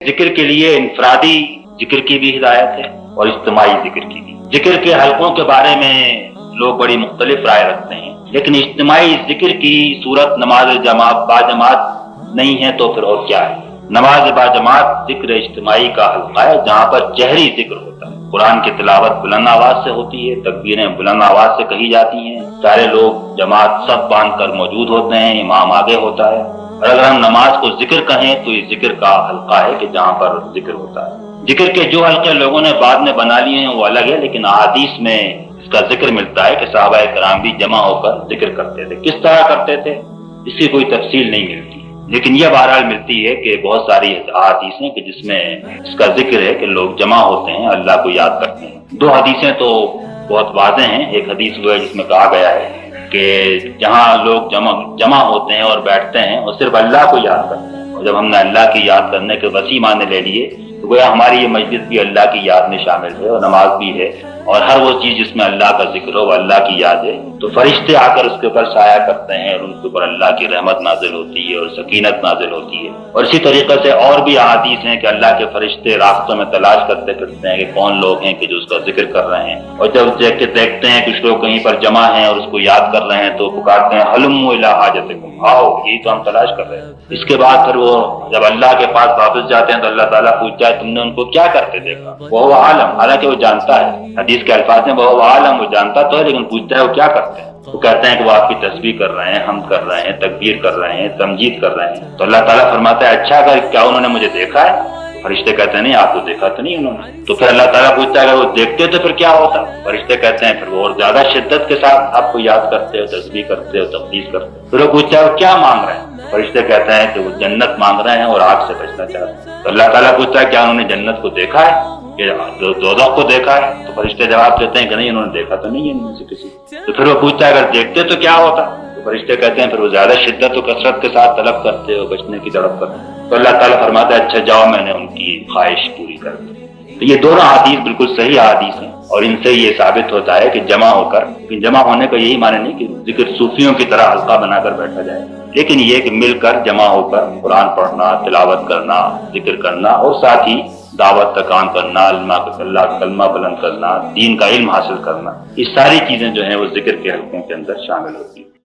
ذکر کے لیے انفرادی ذکر کی بھی ہدایت ہے اور اجتماعی ذکر کی بھی۔ ذکر کے حلقوں کے بارے میں لوگ بڑی مختلف رائے رکھتے ہیں، لیکن اجتماعی ذکر کی صورت نماز جماعت باجماعت نہیں ہے تو پھر اور کیا ہے؟ نماز باجماعت ذکر اجتماعی کا حلقہ ہے جہاں پر جہری ذکر ہوتا ہے۔ قرآن کی تلاوت بلند آواز سے ہوتی ہے، تکبیریں بلند آواز سے کہی جاتی ہیں، سارے لوگ جماعت سب باندھ کر موجود ہوتے ہیں، امام آگے ہوتا ہے۔ اور اگر ہم نماز کو ذکر کہیں تو یہ ذکر کا حلقہ ہے کہ جہاں پر ذکر ہوتا ہے۔ ذکر کے جو حلقے لوگوں نے بعد میں بنا لیے ہیں وہ الگ ہے، لیکن احادیث میں اس کا ذکر ملتا ہے کہ صحابہ کرام بھی جمع ہو کر ذکر کرتے تھے۔ کس طرح کرتے تھے اس کی کوئی تفصیل نہیں ملتی، لیکن یہ بہرحال ملتی ہے کہ بہت ساری احادیث ہیں کہ جس میں اس کا ذکر ہے کہ لوگ جمع ہوتے ہیں، اللہ کو یاد کرتے ہیں۔ دو حدیثیں تو بہت واضح ہیں۔ ایک حدیث وہ ہے جس میں کہا گیا ہے کہ جہاں لوگ جمع ہوتے ہیں اور بیٹھتے ہیں اور صرف اللہ کو یاد کرتے ہیں، اور جب ہم نے اللہ کی یاد کرنے کے وسیع معنی لے لیے تو گویا ہماری یہ مجلس بھی اللہ کی یاد میں شامل ہے اور نماز بھی ہے، اور ہر وہ چیز جس میں اللہ کا ذکر ہو وہ اللہ کی یاد ہے، تو فرشتے آ کر اس کے اوپر سایہ کرتے ہیں اور ان کے اوپر اللہ کی رحمت نازل ہوتی ہے اور سکینت نازل ہوتی ہے۔ اور اسی طریقے سے اور بھی احادیث ہیں کہ اللہ کے فرشتے راستوں میں تلاش کرتے پھرتے ہیں کہ کون لوگ ہیں کہ جو اس کا ذکر کر رہے ہیں، اور جب دیکھتے ہیں کچھ لوگ کہیں پر جمع ہیں اور اس کو یاد کر رہے ہیں تو پکارتے ہیں ہلموا الی حاجتکم، آؤ یہی تو ہم تلاش کر رہے ہیں۔ اس کے بعد پھر وہ جب اللہ کے پاس واپس جاتے ہیں تو اللہ تعالیٰ پوچھتا ہے تم نے ان کو کیا کرتے دیکھا؟ وہ عالم، حالانکہ وہ جانتا ہے، حدیث کے الفاظ ہیں وہ عالم، وہ جانتا تو ہے لیکن پوچھتا ہے وہ کیا کرتے ہیں؟ وہ کہتے ہیں کہ وہ آپ کی تسبیح کر رہے ہیں، حمد کر رہے ہیں، تکبیر کر رہے ہیں، تمجید کر رہے ہیں۔ تو اللہ تعالیٰ فرماتا ہے اچھا اگر کیا انہوں نے مجھے دیکھا ہے؟ فرشتے کہتے ہیں نہیں آپ کو دیکھا تو نہیں انہوں نے۔ تو پھر اللہ تعالیٰ پوچھتا ہے اگر وہ دیکھتے تو پھر کیا ہوتا؟ فرشتے کہتے ہیں پھر وہ اور زیادہ شدت کے ساتھ آپ کو یاد کرتے ہو، تسبیح کرتے ہو، تقدیس کرتے ہو۔ پھر وہ پوچھتا ہے وہ کیا مانگ رہے ہیں؟ فرشتے کہتے ہیں کہ وہ جنت مانگ رہے ہیں اور آگ سے بچنا چاہتے ہیں۔ تو اللہ تعالیٰ پوچھتا ہے کیا انہوں نے جنت کو دیکھا ہے کہ دوزخ کو دیکھا ہے؟ تو فرشتے جواب دیتے ہیں کہ نہیں انہوں نے دیکھا تو نہیں ہے ان میں سے کسی۔ تو پھر وہ پوچھتا ہے اگر دیکھتے تو کیا ہوتا؟ تو فرشتے کہتے ہیں پھر وہ زیادہ شدت و کثرت کے ساتھ طلب کرتے ہو، بچنے کی طلب کرتے ہو۔ تو اللہ تعالیٰ فرماتا ہے اچھا جاؤ میں نے ان کی خواہش پوری کر دی۔ تو یہ دونوں حدیث بالکل صحیح حدیث ہیں، اور ان سے یہ ثابت ہوتا ہے کہ جمع ہو کر، لیکن جمع ہونے کا یہی معنی نہیں کہ ذکر صوفیوں کی طرح حلقہ بنا کر بیٹھا جائے، لیکن یہ کہ مل کر جمع ہو کر قرآن پڑھنا، تلاوت کرنا، ذکر کرنا، اور ساتھ ہی دعوت کا کام کرنا، اللہ کا کلمہ بلند کرنا، دین کا علم حاصل کرنا، یہ ساری چیزیں جو ہیں وہ ذکر کے حلقوں کے اندر شامل ہوتی ہیں۔